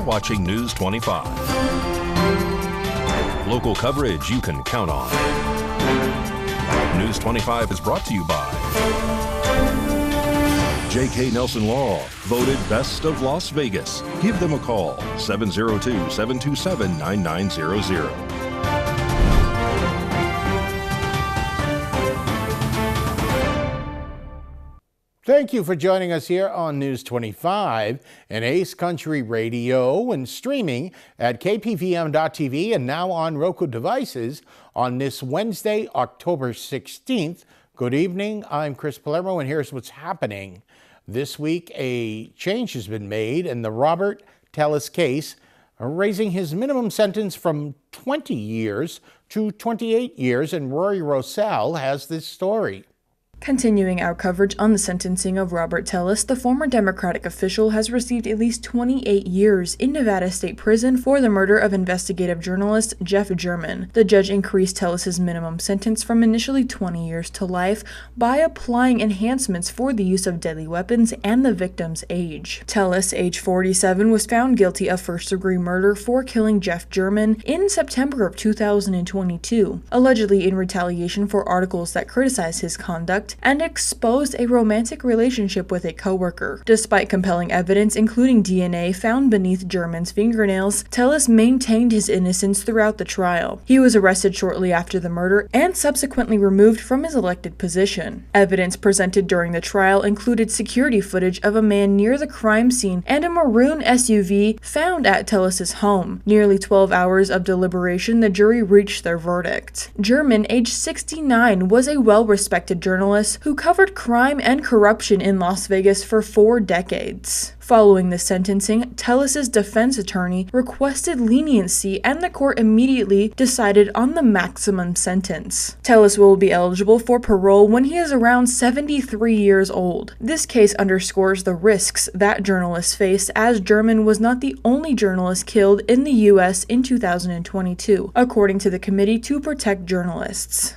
watching News 25. Local coverage you can count on. News 25 is brought to you by J.K. Nelson Law, voted Best of Las Vegas. Give them a call, 702-727-9900. Thank you for joining us here on News 25 and Ace Country Radio and streaming at KPVM.TV and now on Roku devices on this Wednesday, October 16th. Good evening. I'm Chris Palermo, and here's what's happening. This week, a change has been made in the Robert Tellis case, raising his minimum sentence from 20 years to 28 years, and Rory Rosell has this story. Continuing our coverage on the sentencing of Robert Tellis, the former Democratic official has received at least 28 years in Nevada State Prison for the murder of investigative journalist Jeff German. The judge increased Tellis's minimum sentence from initially 20 years to life by applying enhancements for the use of deadly weapons and the victim's age. Tellis, age 47, was found guilty of first-degree murder for killing Jeff German in September of 2022, allegedly in retaliation for articles that criticized his conduct and exposed a romantic relationship with a coworker. Despite compelling evidence, including DNA found beneath German's fingernails, Tellis maintained his innocence throughout the trial. He was arrested shortly after the murder and subsequently removed from his elected position. Evidence presented during the trial included security footage of a man near the crime scene and a maroon SUV found at Tellis's home. Nearly 12 hours of deliberation, the jury reached their verdict. German, age 69, was a well-respected journalist who covered crime and corruption in Las Vegas for 4 decades. Following the sentencing, Tellis's defense attorney requested leniency and the court immediately decided on the maximum sentence. Tellis will be eligible for parole when he is around 73 years old. This case underscores the risks that journalists face, as German was not the only journalist killed in the U.S. in 2022, according to the Committee to Protect Journalists.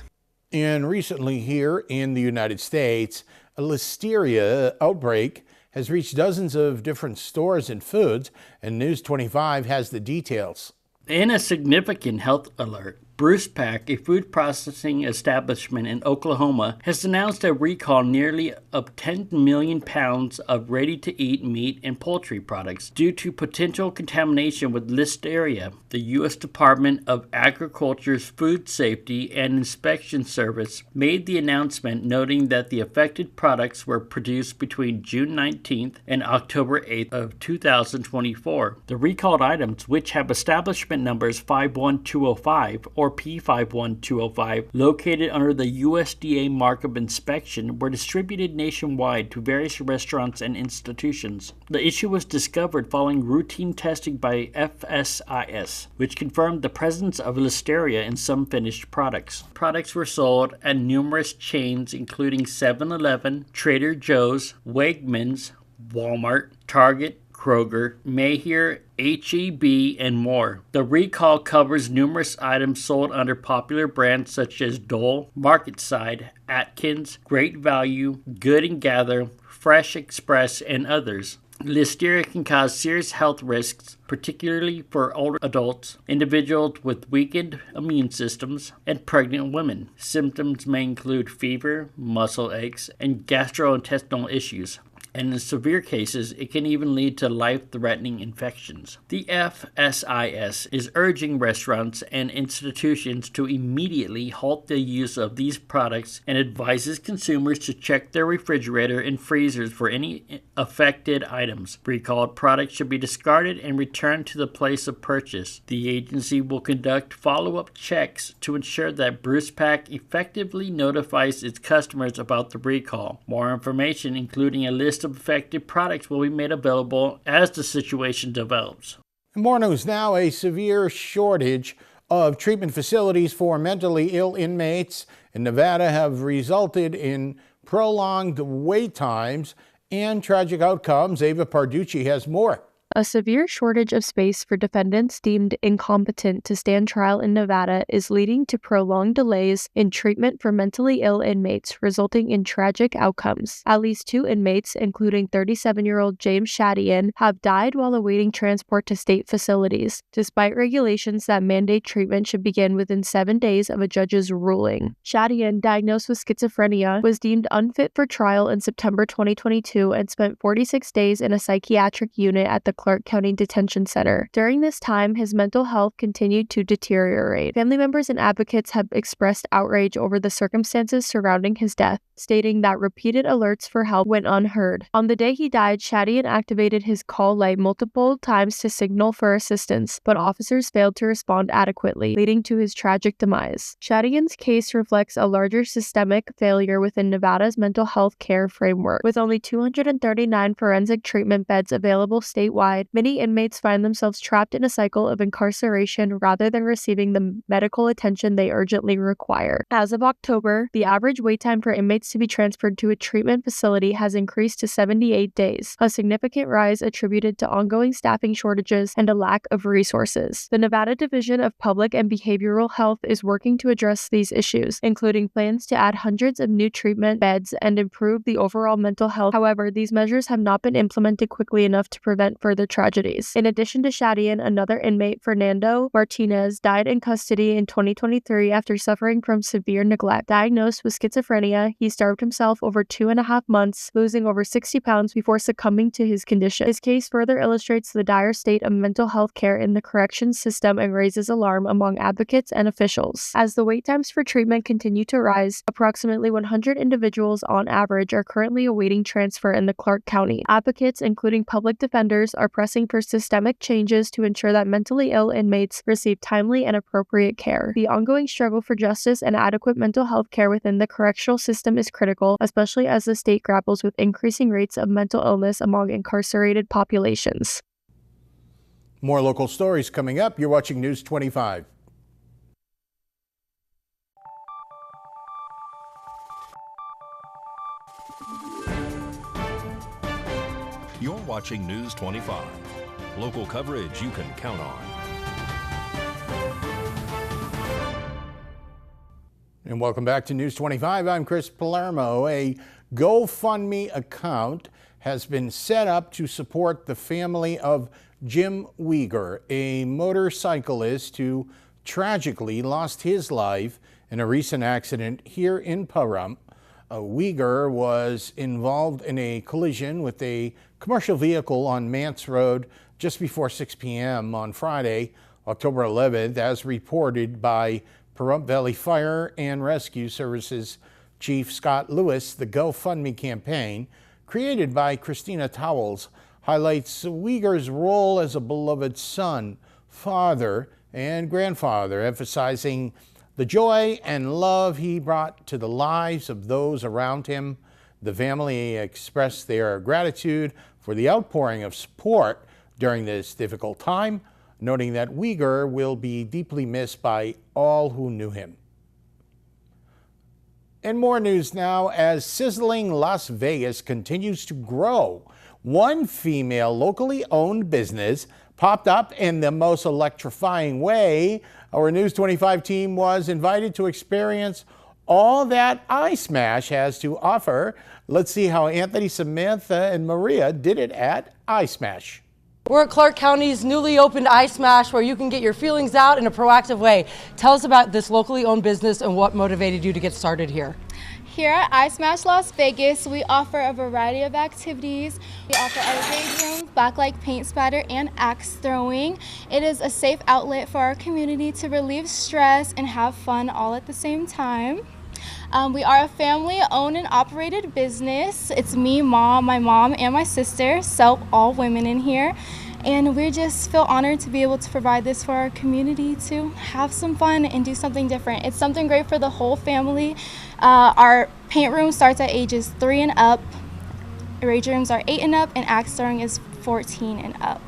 And recently here in the United States, a listeria outbreak has reached dozens of different stores and foods, and News 25 has the details. In a significant health alert, Bruce Pack, a food processing establishment in Oklahoma, has announced a recall nearly of 10 million pounds of ready-to-eat meat and poultry products due to potential contamination with Listeria. The U.S. Department of Agriculture's Food Safety and Inspection Service made the announcement, noting that the affected products were produced between June 19th and October 8th of 2024. The recalled items, which have establishment numbers 51205 or P51205, located under the USDA mark of inspection, were distributed nationwide to various restaurants and institutions. The issue was discovered following routine testing by FSIS, which confirmed the presence of Listeria in some finished products. Products were sold at numerous chains including 7-Eleven, Trader Joe's, Wegmans, Walmart, Target, Kroger, Meijer, H-E-B, and more. The recall covers numerous items sold under popular brands such as Dole, Marketside, Atkins, Great Value, Good and Gather, Fresh Express, and others. Listeria can cause serious health risks, particularly for older adults, individuals with weakened immune systems, and pregnant women. Symptoms may include fever, muscle aches, and gastrointestinal issues. And in severe cases, it can even lead to life-threatening infections. The FSIS is urging restaurants and institutions to immediately halt the use of these products and advises consumers to check their refrigerator and freezers for any affected items. Recalled products should be discarded and returned to the place of purchase. The agency will conduct follow-up checks to ensure that Bruce Pack effectively notifies its customers about the recall. More information, including a list of affected products, will be made available as the situation develops. More news now. A severe shortage of treatment facilities for mentally ill inmates in Nevada have resulted in prolonged wait times and tragic outcomes. Ava Parducci has more. A severe shortage of space for defendants deemed incompetent to stand trial in Nevada is leading to prolonged delays in treatment for mentally ill inmates, resulting in tragic outcomes. At least 2 inmates, including 37-year-old James Shadian, have died while awaiting transport to state facilities, despite regulations that mandate treatment should begin within 7 days of a judge's ruling. Shadian, diagnosed with schizophrenia, was deemed unfit for trial in September 2022 and spent 46 days in a psychiatric unit at the Clark County Detention Center. During this time, his mental health continued to deteriorate. Family members and advocates have expressed outrage over the circumstances surrounding his death, stating that repeated alerts for help went unheard. On the day he died, Shadian activated his call light multiple times to signal for assistance, but officers failed to respond adequately, leading to his tragic demise. Shadian's case reflects a larger systemic failure within Nevada's mental health care framework. With only 239 forensic treatment beds available statewide, many inmates find themselves trapped in a cycle of incarceration rather than receiving the medical attention they urgently require. As of October, the average wait time for inmates to be transferred to a treatment facility has increased to 78 days, a significant rise attributed to ongoing staffing shortages and a lack of resources. The Nevada Division of Public and Behavioral Health is working to address these issues, including plans to add hundreds of new treatment beds and improve the overall mental health. However, these measures have not been implemented quickly enough to prevent further tragedies. In addition to Shadian, another inmate, Fernando Martinez, died in custody in 2023 after suffering from severe neglect. Diagnosed with schizophrenia, he starved himself over 2.5 months, losing over 60 pounds before succumbing to his condition. His case further illustrates the dire state of mental health care in the corrections system and raises alarm among advocates and officials. As the wait times for treatment continue to rise, approximately 100 individuals on average are currently awaiting transfer in the Clark County. Advocates, including public defenders, are pressing for systemic changes to ensure that mentally ill inmates receive timely and appropriate care. The ongoing struggle for justice and adequate mental health care within the correctional system is critical, especially as the state grapples with increasing rates of mental illness among incarcerated populations. More local stories coming up. You're watching News 25. You're watching News 25. Local coverage you can count on. And welcome back to News 25. I'm Chris Palermo. A GoFundMe account has been set up to support the family of Jim Uyghur, a motorcyclist who tragically lost his life in a recent accident here in Pahrump. Uyghur was involved in a collision with a commercial vehicle on Mance Road just before 6 p.m. on Friday, October 11th, as reported by Pahrump Valley Fire and Rescue Services Chief Scott Lewis. The GoFundMe campaign, created by Christina Towles, highlights Uyghur's role as a beloved son, father, and grandfather, emphasizing the joy and love he brought to the lives of those around him. The family expressed their gratitude for the outpouring of support during this difficult time, noting that Uyghur will be deeply missed by all who knew him. And more news now as sizzling Las Vegas continues to grow. One female locally owned business popped up in the most electrifying way. Our News 25 team was invited to experience all that Ice Mash has to offer. Let's see how Anthony, Samantha, and Maria did it at Ice Mash. We're at Clark County's newly opened Ice Mash, where you can get your feelings out in a proactive way. Tell us about this locally owned business and what motivated you to get started here. Here at Ice Mash Las Vegas, we offer a variety of activities. We offer arcade rooms, backlight paint spatter, and axe throwing. It is a safe outlet for our community to relieve stress and have fun all at the same time. We are a family-owned and operated business. It's me, my mom, and my sister, so all women in here. And we just feel honored to be able to provide this for our community to have some fun and do something different. It's something great for the whole family. Our paint room starts at ages 3 and up. Rage rooms are 8 and up, and axe throwing is 14 and up.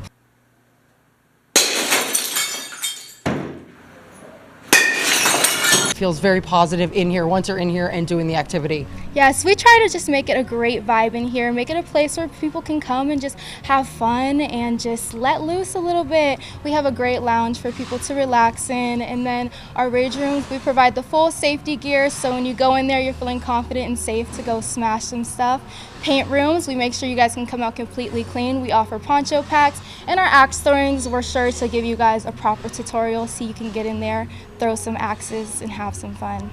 feels very positive in here once you're in here and doing the activity. Yes, we try to just make it a great vibe in here, make it a place where people can come and just have fun and just let loose a little bit. We have a great lounge for people to relax in, and then our rage rooms, we provide the full safety gear, so when you go in there, you're feeling confident and safe to go smash some stuff. Paint rooms, we make sure you guys can come out completely clean. We offer poncho packs, and our axe throwings, we're sure to give you guys a proper tutorial so you can get in there, throw some axes, and have some fun.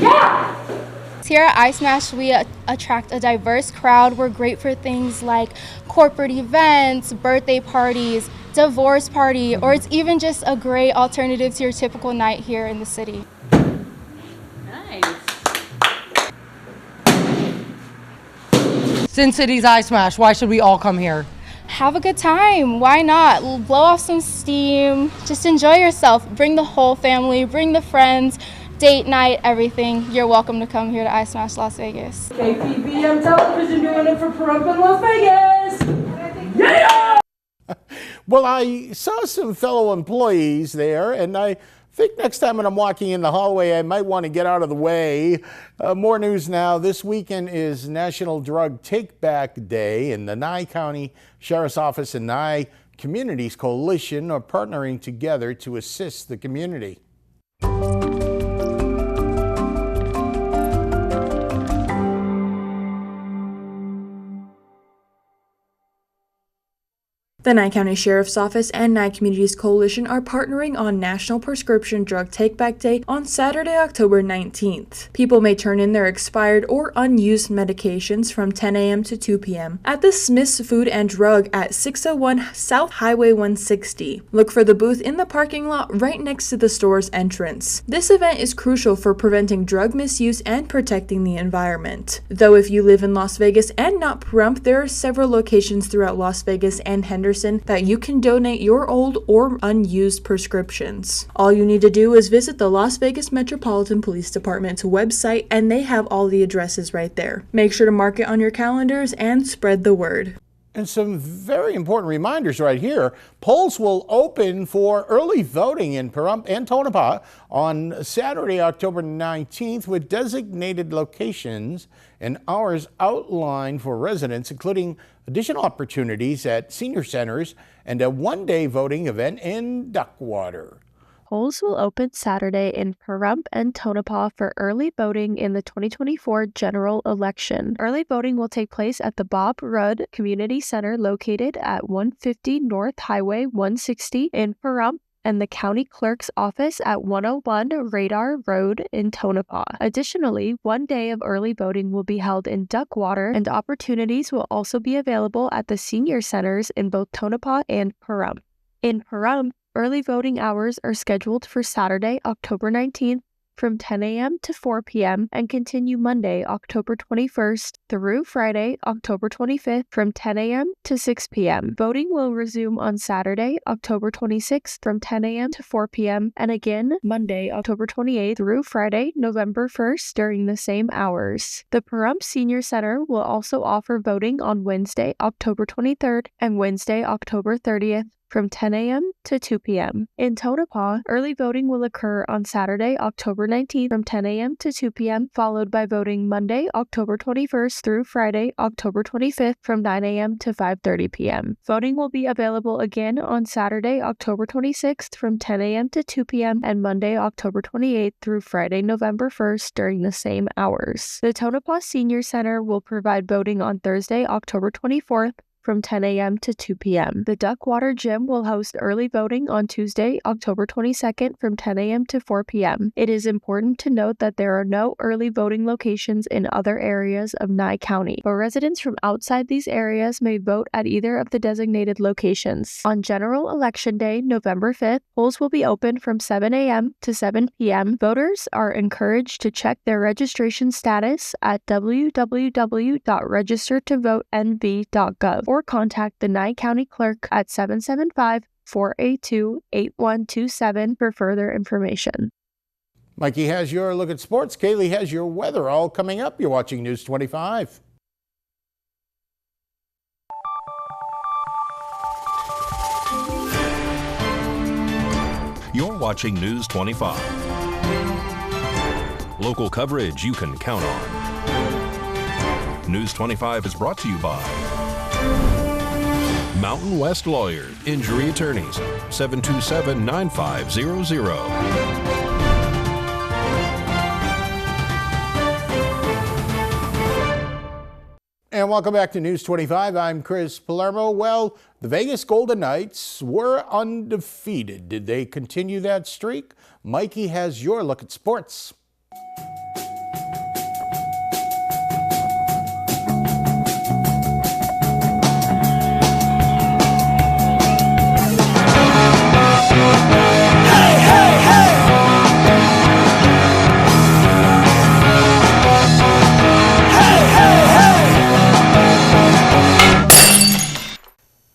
Yeah! Here at Ice Mash, we attract a diverse crowd. We're great for things like corporate events, birthday parties, divorce party, or it's even just a great alternative to your typical night here in the city. Nice. Sin City's Ice Smash, why should we all come here? Have a good time. Why not? Blow off some steam. Just enjoy yourself. Bring the whole family, bring the friends, date night, everything. You're welcome to come here to Ice Smash Las Vegas. KPVM television doing it for Pahrump in Las Vegas. Yeah! Well, I saw some fellow employees there, and I think next time when I'm walking in the hallway, I might want to get out of the way. More news now. This weekend is National Drug Take Back Day, and the Nye County Sheriff's Office and Nye Communities Coalition are partnering together to assist the community. The Nye County Sheriff's Office and Nye Communities Coalition are partnering on National Prescription Drug Take-Back Day on Saturday, October 19th. People may turn in their expired or unused medications from 10 a.m. to 2 p.m. at the Smith's Food and Drug at 601 South Highway 160. Look for the booth in the parking lot right next to the store's entrance. This event is crucial for preventing drug misuse and protecting the environment. Though if you live in Las Vegas and not Pahrump, there are several locations throughout Las Vegas and Henderson that you can donate your old or unused prescriptions. All you need to do is visit the Las Vegas Metropolitan Police Department's website, and they have all the addresses right there. Make sure to mark it on your calendars and spread the word. And some very important reminders right here. Polls will open for early voting in Pahrump and Tonopah on Saturday, October 19th, with designated locations and hours outlined for residents, including additional opportunities at senior centers and a one-day voting event in Duckwater. Polls will open Saturday in Pahrump and Tonopah for early voting in the 2024 general election. Early voting will take place at the Bob Rudd Community Center located at 150 North Highway 160 in Pahrump and the County Clerk's Office at 101 Radar Road in Tonopah. Additionally, one day of early voting will be held in Duckwater, and opportunities will also be available at the senior centers in both Tonopah and Pahrump. In Pahrump, early voting hours are scheduled for Saturday, October 19th from 10 a.m. to 4 p.m. and continue Monday, October 21st through Friday, October 25th from 10 a.m. to 6 p.m. Voting will resume on Saturday, October 26th from 10 a.m. to 4 p.m. and again Monday, October 28th through Friday, November 1st during the same hours. The Pahrump Senior Center will also offer voting on Wednesday, October 23rd and Wednesday, October 30th from 10 a.m. to 2 p.m. In Tonopah, early voting will occur on Saturday, October 19th from 10 a.m. to 2 p.m., followed by voting Monday, October 21st through Friday, October 25th from 9 a.m. to 5:30 p.m. Voting will be available again on Saturday, October 26th from 10 a.m. to 2 p.m. and Monday, October 28th through Friday, November 1st during the same hours. The Tonopah Senior Center will provide voting on Thursday, October 24th from 10 a.m. to 2 p.m. The Duckwater Gym will host early voting on Tuesday, October 22nd from 10 a.m. to 4 p.m. It is important to note that there are no early voting locations in other areas of Nye County, but residents from outside these areas may vote at either of the designated locations. On General Election Day, November 5th, polls will be open from 7 a.m. to 7 p.m. Voters are encouraged to check their registration status at www.registertovotnv.gov or contact the Nye County Clerk at 775-482-8127 for further information. Mikey has your look at sports. Kaylee has your weather all coming up. You're watching News 25. You're watching News 25. Local coverage you can count on. News 25 is brought to you by Mountain West Lawyers, Injury Attorneys, 727-9500. And welcome back to News 25. I'm Chris Palermo. Well, the Vegas Golden Knights were undefeated. Did they continue that streak? Mikey has your look at sports.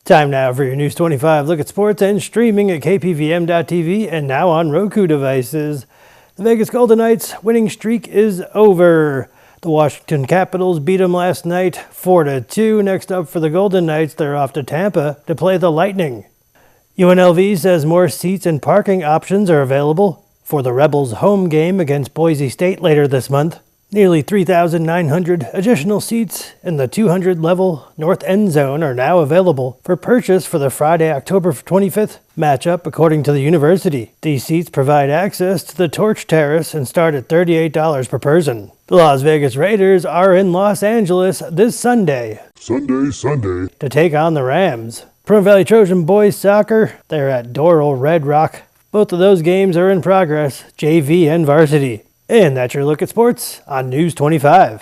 Time now for your News 25 look at sports and streaming at KPVM.TV and now on Roku devices. The Vegas Golden Knights winning streak is over. The Washington Capitals beat them last night 4-2. Next up for the Golden Knights, they're off to Tampa to play the Lightning. UNLV says more seats and parking options are available for the Rebels' home game against Boise State later this month. Nearly 3,900 additional seats in the 200-level North End Zone are now available for purchase for the Friday, October 25th matchup, according to the university. These seats provide access to the Torch Terrace and start at $38 per person. The Las Vegas Raiders are in Los Angeles this Sunday to take on the Rams. Pahrump Valley Trojan boys soccer, they're at Doral Red Rock. Both of those games are in progress, JV and varsity. And that's your look at sports on News 25.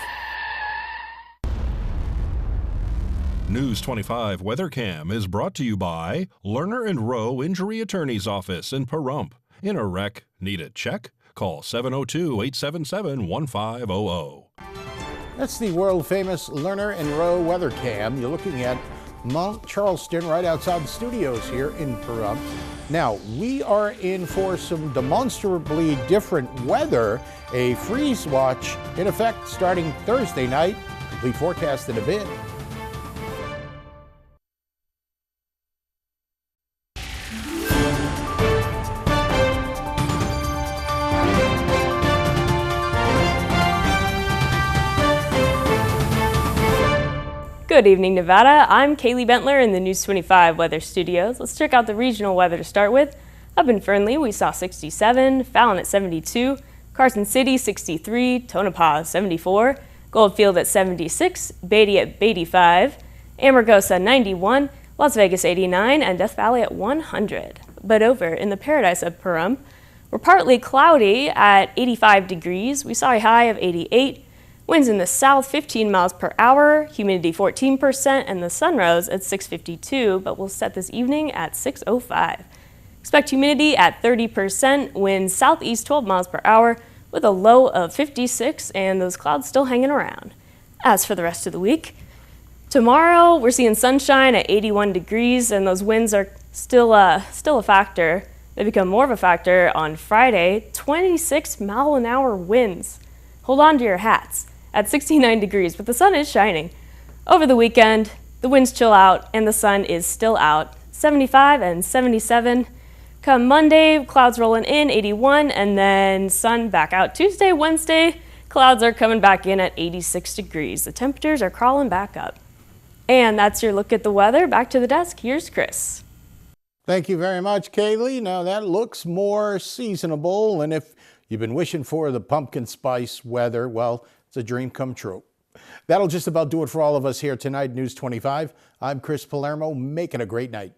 News 25 Weather Cam is brought to you by Lerner and Rowe Injury Attorney's Office in Pahrump. In a wreck, need a check? Call 702-877-1500. That's the world-famous Lerner and Rowe weather cam. You're looking at Mount Charleston right outside the studios here in Pahrump. Now, we are in for some demonstrably different weather. A freeze watch in effect starting Thursday night. Complete forecast in a bit. Good evening, Nevada. I'm Kaylee Bentler in the News 25 Weather Studios. Let's check out the regional weather to start with. Up in Fernley, we saw 67, Fallon at 72, Carson City 63, Tonopah 74, Goldfield at 76, Beatty at 85, Amargosa 91, Las Vegas 89, and Death Valley at 100. But over in the paradise of Pahrump, we're partly cloudy at 85 degrees. We saw a high of 88. Winds in the south 15 miles per hour, humidity 14%, and the sun rose at 6:52, but will set this evening at 6:05. Expect humidity at 30%, winds southeast 12 miles per hour with a low of 56, and those clouds still hanging around. As for the rest of the week, tomorrow we're seeing sunshine at 81 degrees, and those winds are still a factor. They become more of a factor on Friday, 26 mile an hour winds. Hold on to your hats. At 69 degrees, but the sun is shining. Over the weekend, the winds chill out and the sun is still out. 75 and 77. Come Monday, clouds rolling in, 81, and then sun back out. Tuesday, Wednesday, clouds are coming back in at 86 degrees. The temperatures are crawling back up. And that's your look at the weather. Back to the desk, here's Chris. Thank you very much, Kaylee. Now that looks more seasonable, and if you've been wishing for the pumpkin spice weather, well, it's a dream come true. That'll just about do it for all of us here tonight, News 25. I'm Chris Palermo. Make it a great night.